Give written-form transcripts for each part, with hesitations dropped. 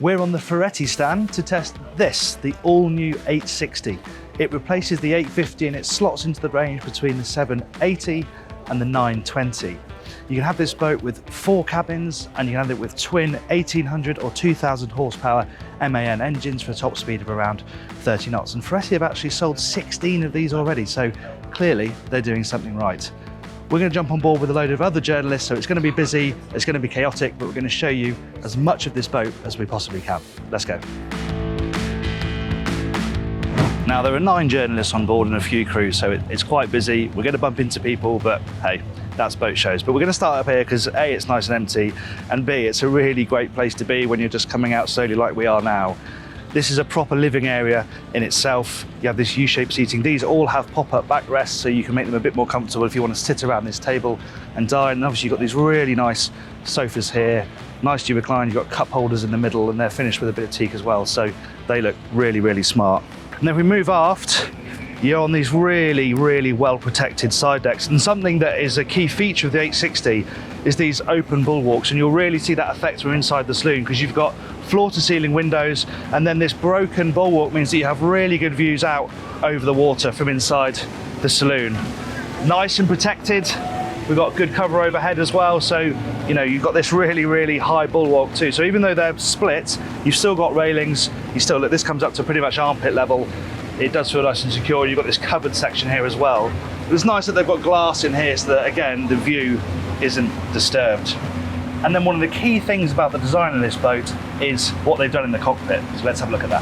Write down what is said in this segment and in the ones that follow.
We're on the Ferretti stand to test this, the all-new 860. It replaces the 850 and it slots into the range between the 780 and the 920. You can have this boat with 4 cabins and you can have it with twin 1800 or 2000 horsepower MAN engines for a top speed of around 30 knots. And Ferretti have actually sold 16 of these already, so clearly they're doing something right. We're going to jump on board with a load of other journalists, so it's going to be busy, it's going to be chaotic, but we're going to show you as much of this boat as we possibly can. Let's go. Now, there are 9 journalists on board and a few crews, so it's quite busy. We're going to bump into people, but hey, that's boat shows. But we're going to start up here because A, it's nice and empty, and B, it's a really great place to be when you're just coming out slowly like we are now. This is a proper living area in itself. You have this U-shaped seating. These all have pop-up backrests, so you can make them a bit more comfortable if you want to sit around this table and dine. And obviously you've got these really nice sofas here, nicely reclined. You've got cup holders in the middle and they're finished with a bit of teak as well. So they look really, really smart. And then if we move aft, you're on these really, really well-protected side decks. And something that is a key feature of the 860 is these open bulwarks. And you'll really see that effect from inside the saloon because you've got floor-to-ceiling windows, and then this broken bulwark means that you have really good views out over the water from inside the saloon. Nice and protected. We've got good cover overhead as well, so you know you've got this really, really high bulwark too. So even though they're split, you've still got railings. You still look. This comes up to pretty much armpit level. It does feel nice and secure. You've got this covered section here as well. It's nice that they've got glass in here so that again the view isn't disturbed. And then one of the key things about the design of this boat is what they've done in the cockpit. So let's have a look at that.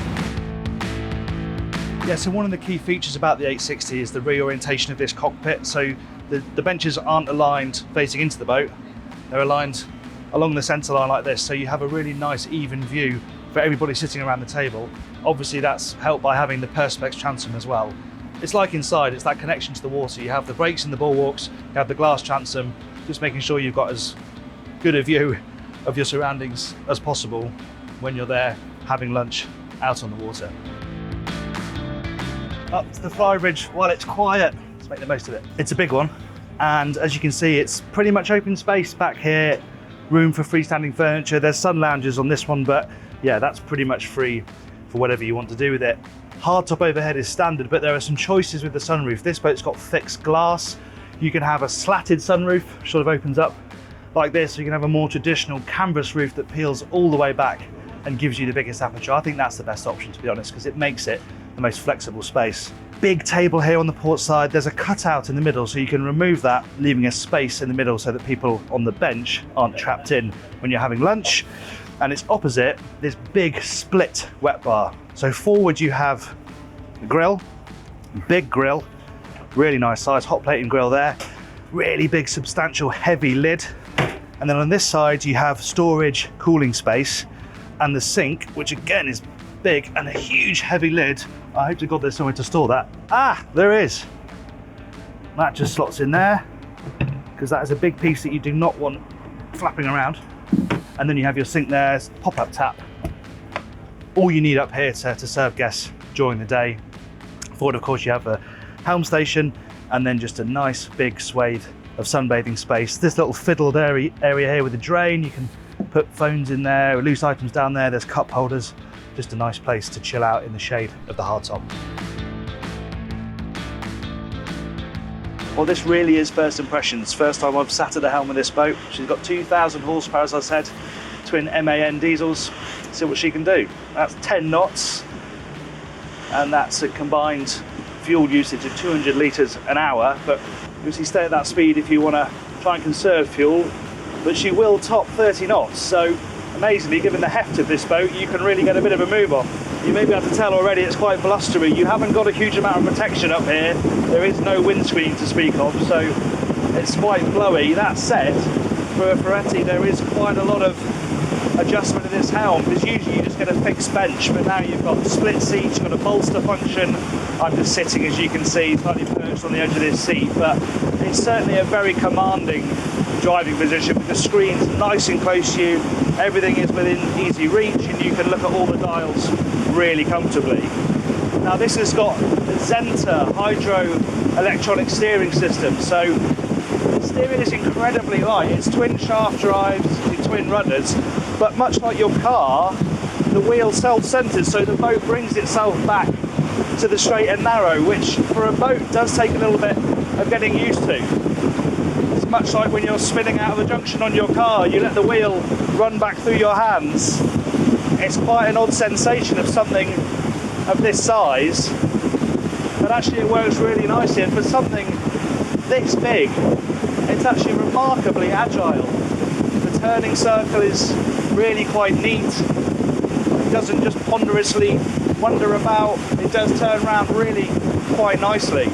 Yeah, so one of the key features about the 860 is the reorientation of this cockpit. So the benches aren't aligned facing into the boat. They're aligned along the centre line like this. So you have a really nice even view for everybody sitting around the table. Obviously that's helped by having the perspex transom as well. It's like inside, it's that connection to the water. You have the brakes in the bulwarks, you have the glass transom, just making sure you've got as good a view of your surroundings as possible when you're there having lunch out on the water. Up to the Flybridge while it's quiet. Let's make the most of it. It's a big one, and as you can see, it's pretty much open space back here, room for freestanding furniture. There's sun lounges on this one, but yeah, that's pretty much free for whatever you want to do with it. Hardtop overhead is standard, but there are some choices with the sunroof. This boat's got fixed glass. You can have a slatted sunroof, sort of opens up like this, so you can have a more traditional canvas roof that peels all the way back and gives you the biggest aperture. I think that's the best option, to be honest, because it makes it the most flexible space. Big table here on the port side. There's a cutout in the middle, so you can remove that, leaving a space in the middle so that people on the bench aren't trapped in when you're having lunch. And it's opposite this big split wet bar. So forward you have a grill, big grill, really nice size, hot plating grill there, really big, substantial, heavy lid. And then on this side, you have storage, cooling space, and the sink, which again is big, and a huge heavy lid. I hope to God there's somewhere to store that. Ah, there is. That just slots in there, because that is a big piece that you do not want flapping around. And then you have your sink there, pop-up tap. All you need up here to serve guests during the day. Forward, of course, you have a helm station, and then just a nice big swathe of sunbathing space. This little fiddled area here with a drain, you can put phones in there, loose items down there, there's cup holders. Just a nice place to chill out in the shade of the hardtop. Well, this really is first impressions. First time I've sat at the helm of this boat. She's got 2,000 horsepower, as I said, twin MAN diesels. See what she can do. That's 10 knots, and that's a combined fuel usage of 200 litres an hour, but obviously stay at that speed if you want to try and conserve fuel, but she will top 30 knots, so amazingly, given the heft of this boat, you can really get a bit of a move on. You may be able to tell already it's quite blustery. You haven't got a huge amount of protection up here. There is no windscreen to speak of, so it's quite blowy. That said, for a Ferretti, there is quite a lot of adjustment in this helm, because usually you just get a fixed bench, but now you've got split seats, you've got a bolster function. I'm just sitting, as you can see, slightly perched on the edge of this seat, but it's certainly a very commanding driving position with the screens nice and close to you. Everything is within easy reach, and you can look at all the dials really comfortably. Now this has got a Zenta hydro electronic steering system, so the steering is incredibly light. It's twin shaft drives, twin rudders, but much like your car, the wheel self-centers, so the boat brings itself back to the straight and narrow, which for a boat does take a little bit of getting used to. It's much like when you're spinning out of a junction on your car, you let the wheel run back through your hands. It's quite an odd sensation of something of this size, but actually it works really nicely, and for something this big, it's actually remarkably agile. The turning circle is really quite neat. It doesn't just ponderously wander about, it does turn around really quite nicely.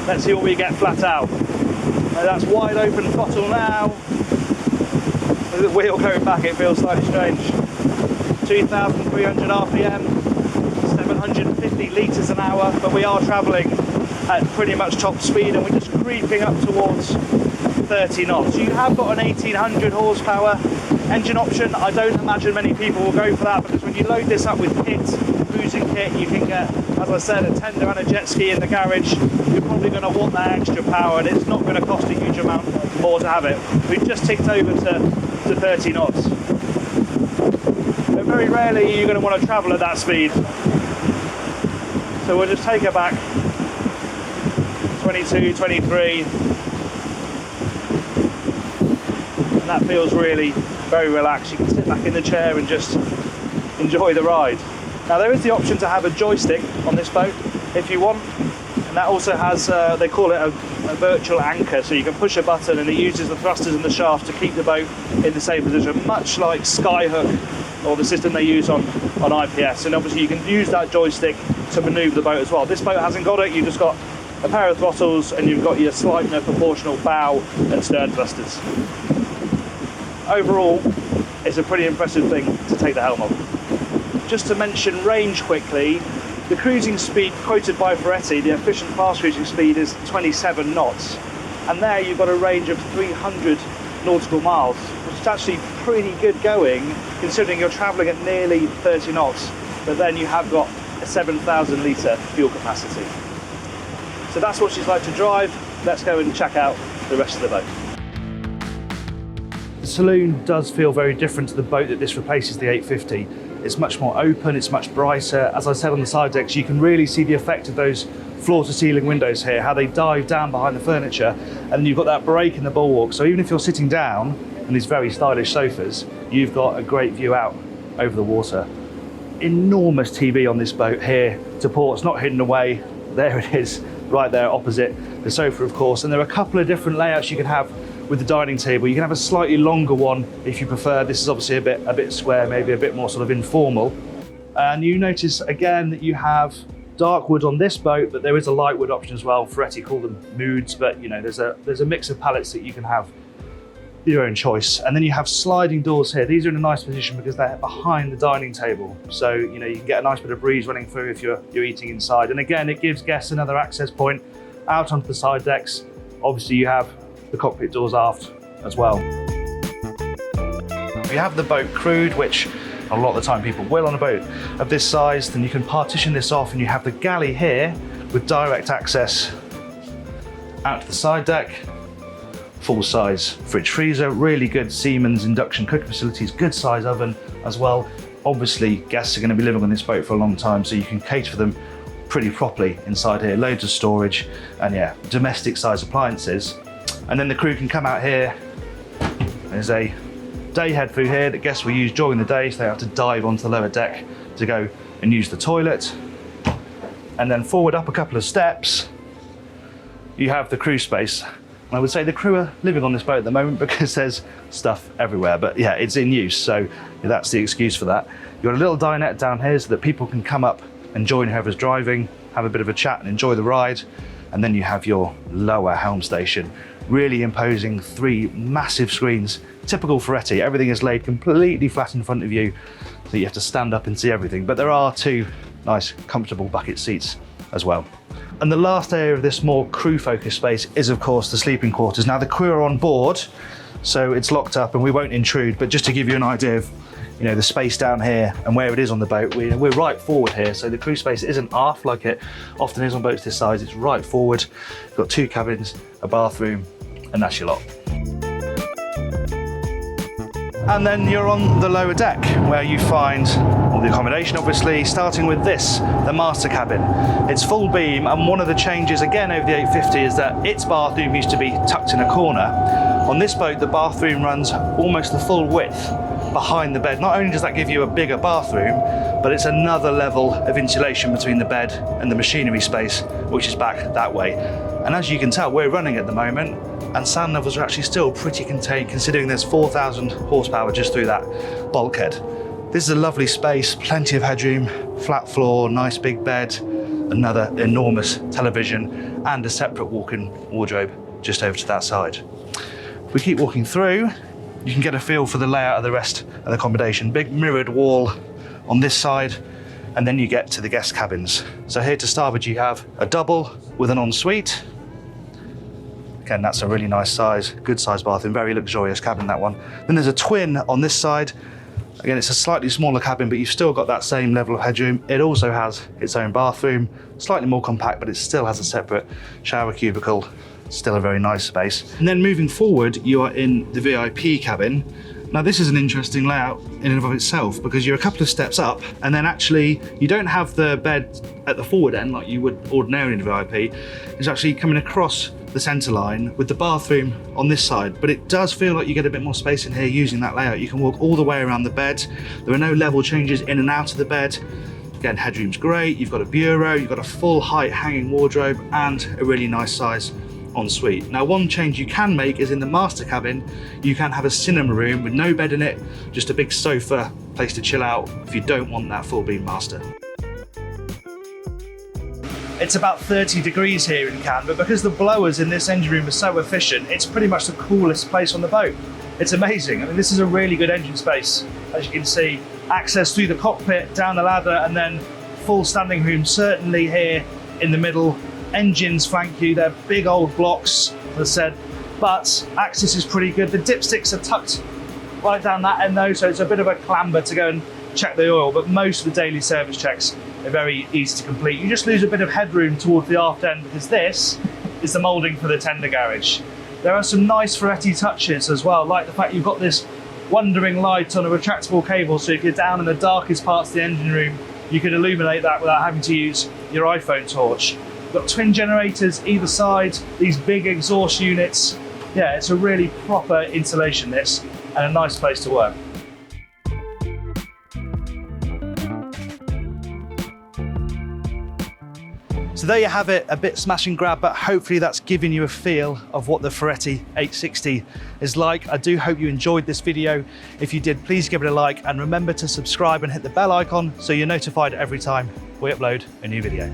Let's see what we get flat out. That's wide open throttle now. With the wheel going back, it feels slightly strange. 2,300 RPM, 750 litres an hour, but we are travelling at pretty much top speed, and we're just creeping up towards 30 knots. You have got an 1800 horsepower engine option. I don't imagine many people will go for that, because when you load this up with kit, cruising kit, you can get, as I said, a tender and a jet ski in the garage. You're probably going to want that extra power, and it's not going to cost a huge amount more to have it. We've just ticked over to 30 knots. But very rarely you're going to want to travel at that speed. So we'll just take it back. 22, 23. And that feels really very relaxed. You can sit back in the chair and just enjoy the ride. Now there is the option to have a joystick on this boat if you want, and that also has, they call it a virtual anchor, so you can push a button and it uses the thrusters and the shaft to keep the boat in the same position, much like Skyhook or the system they use on IPS. And obviously you can use that joystick to manoeuvre the boat as well. This boat hasn't got it, you've just got a pair of throttles and you've got your Sleipner proportional bow and stern thrusters. Overall, it's a pretty impressive thing to take the helm off. Just to mention range quickly, the cruising speed quoted by Ferretti, the efficient fast cruising speed, is 27 knots. And there you've got a range of 300 nautical miles, which is actually pretty good going, considering you're travelling at nearly 30 knots, but then you have got a 7,000 litre fuel capacity. So that's what she's like to drive. Let's go and check out the rest of the boat. The saloon does feel very different to the boat that this replaces, the 850. It's much more open, it's much brighter. As I said on the side decks, you can really see the effect of those floor-to-ceiling windows here, how they dive down behind the furniture, and then you've got that break in the bulwark. So even if you're sitting down on these very stylish sofas, you've got a great view out over the water. Enormous TV on this boat here to port. It's not hidden away. There it is, right there opposite the sofa, of course. And there are a couple of different layouts you can have with the dining table. You can have a slightly longer one if you prefer. This is obviously a bit square, maybe a bit more sort of informal. And you notice again that you have dark wood on this boat, but there is a light wood option as well. Ferretti call them moods, but you know, there's a mix of palettes that you can have your own choice. And then you have sliding doors here. These are in a nice position because they're behind the dining table. So, you know, you can get a nice bit of breeze running through if you're eating inside. And again, it gives guests another access point out onto the side decks. Obviously you have the cockpit doors aft as well. If you have the boat crewed, which a lot of the time people will on a boat of this size, then you can partition this off and you have the galley here with direct access out to the side deck. Full size fridge freezer, really good Siemens induction cooking facilities, good size oven as well. Obviously guests are going to be living on this boat for a long time, so you can cater for them pretty properly inside here. Loads of storage and yeah, domestic size appliances. And then the crew can come out here. There's a day head through here that guests will use during the day, so they have to dive onto the lower deck to go and use the toilet. And then forward up a couple of steps, you have the crew space. And I would say the crew are living on this boat at the moment because there's stuff everywhere, but yeah, it's in use, so that's the excuse for that. You've got a little dinette down here so that people can come up and join whoever's driving, have a bit of a chat and enjoy the ride. And then you have your lower helm station. Really imposing 3 massive screens, typical Ferretti. Everything is laid completely flat in front of you, so you have to stand up and see everything. But there are 2 nice, comfortable bucket seats as well. And the last area of this more crew-focused space is, of course, the sleeping quarters. Now, the crew are on board, so it's locked up and we won't intrude, but just to give you an idea of, you know, the space down here and where it is on the boat, we're right forward here, so the crew space isn't aft like it often is on boats this size. It's right forward. You've got 2 cabins, a bathroom, and that's your lot. And then you're on the lower deck where you find all the accommodation, obviously, starting with this, the master cabin. It's full beam, and one of the changes again over the 850 is that its bathroom used to be tucked in a corner. On this boat, the bathroom runs almost the full width behind the bed. Not only does that give you a bigger bathroom, but it's another level of insulation between the bed and the machinery space, which is back that way. And as you can tell, we're running at the moment, and sound levels are actually still pretty contained, considering there's 4,000 horsepower just through that bulkhead. This is a lovely space, plenty of headroom, flat floor, nice big bed, another enormous television, and a separate walk-in wardrobe just over to that side. If we keep walking through, you can get a feel for the layout of the rest of the accommodation. Big mirrored wall on this side, and then you get to the guest cabins. So here to starboard you have a double with an ensuite. Again, that's a really nice size, good size bathroom, very luxurious cabin, that one. Then there's a twin on this side. Again, it's a slightly smaller cabin, but you've still got that same level of headroom. It also has its own bathroom, slightly more compact, but it still has a separate shower cubicle. Still a very nice space. And then moving forward, you are in the VIP cabin. Now this is an interesting layout in and of itself, because you're a couple of steps up, and then actually you don't have the bed at the forward end like you would ordinarily in a VIP. It's actually coming across the centre line with the bathroom on this side, but it does feel like you get a bit more space in here using that layout. You can walk all the way around the bed. There are no level changes in and out of the bed. Again, headroom's great. You've got a bureau, you've got a full height hanging wardrobe, and a really nice size ensuite. Now, one change you can make is in the master cabin, you can have a cinema room with no bed in it, just a big sofa, place to chill out if you don't want that full beam master. It's about 30 degrees here in Cannes, but because the blowers in this engine room are so efficient, it's pretty much the coolest place on the boat. It's amazing. I mean, this is a really good engine space. As you can see, access through the cockpit, down the ladder, and then full standing room, certainly here in the middle. Engines flank you, they're big old blocks, as I said, but access is pretty good. The dipsticks are tucked right down that end though, so it's a bit of a clamber to go and check the oil, but most of the daily service checks are very easy to complete. You just lose a bit of headroom towards the aft end because this is the moulding for the tender garage. There are some nice Ferretti touches as well, like the fact you've got this wandering light on a retractable cable, so if you're down in the darkest parts of the engine room, you can illuminate that without having to use your iPhone torch. Got twin generators either side, these big exhaust units. Yeah, it's a really proper installation, this, and a nice place to work. So there you have it, a bit smash and grab, but hopefully that's given you a feel of what the Ferretti 860 is like. I do hope you enjoyed this video. If you did, please give it a like, and remember to subscribe and hit the bell icon so you're notified every time we upload a new video.